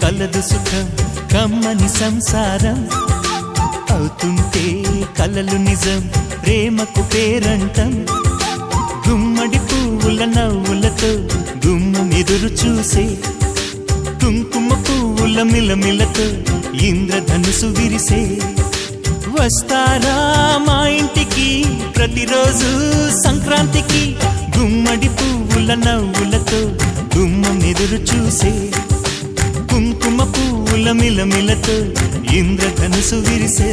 కలదు సుఖం కమ్మని సంసారం అవుతుంటే కలలు నిజం ప్రేమకు పేరంటం గుమ్మడి పువ్వుల నవ్వులతో గుమ్మం ఎదురు చూసే కుంకుమ పువ్వుల మిలమిలతో ఇంద్రధనుసు విరిసే వస్తారా మా ఇంటికి ప్రతిరోజు సంక్రాంతికి గుమ్మడి పువ్వుల నవ్వులతో గుమ్మం ఎదురు చూసే కుంకుమ పువ్వుల మిలమిలతో ఇంద్రధనుసు విరిసే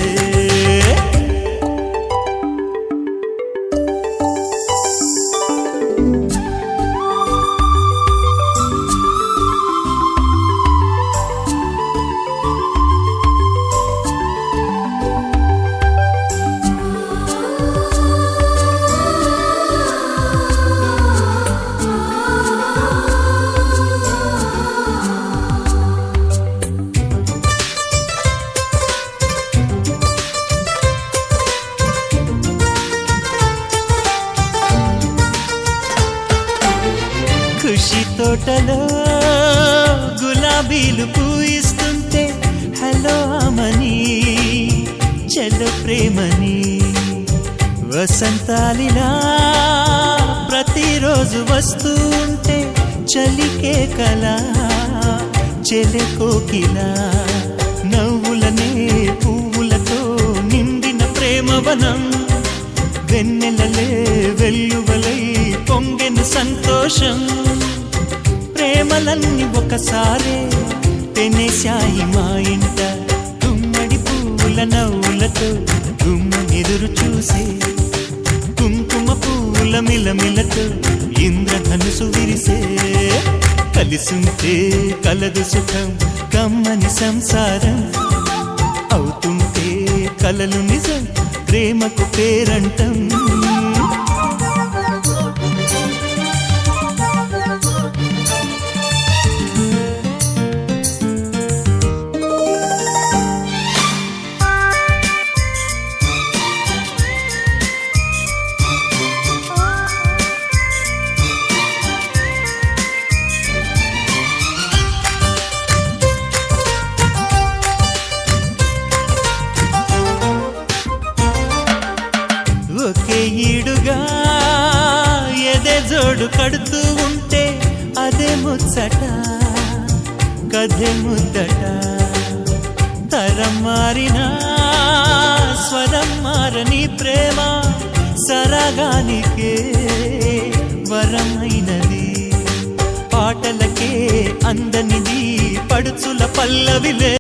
ఖుషి తోటలో గులాబీలు పూయిస్తుంటే హలో అమని చెల్లు ప్రేమని వసంతాలిలా ప్రతిరోజు వస్తూ ఉంటే చలికే కలా చెలె కోకిలా నవ్వులనే పువ్వులతో నిండిన ప్రేమవనం వెన్నెలలే వెల్లువలై పొంగెను సంతోషం ప్రేమలన్నీ ఒకసారే పెనేశాయి మా ఇంట గుమ్మడి పువ్వుల నవ్వులతో గుమ్మం ఎదురు చూసే కుంకుమ పువ్వుల మిలమిలతో ఇంద్రధనుసు విరిసే కలిసుంటే కలదు సుఖం కమ్మని సంసారం అవుతుంటే కలలు నిజం ప్రేమకు పేరంటం ఒకే ఈడుగా ఎదే జోడు కడుతూ ఉంటే అదే ముచ్చట కథే ముద్దట తరం మారినా స్వరం మారని ప్రేమ సరగానికే వరమైనది పాటలకే అందనిది పడుచుల పల్లవిలే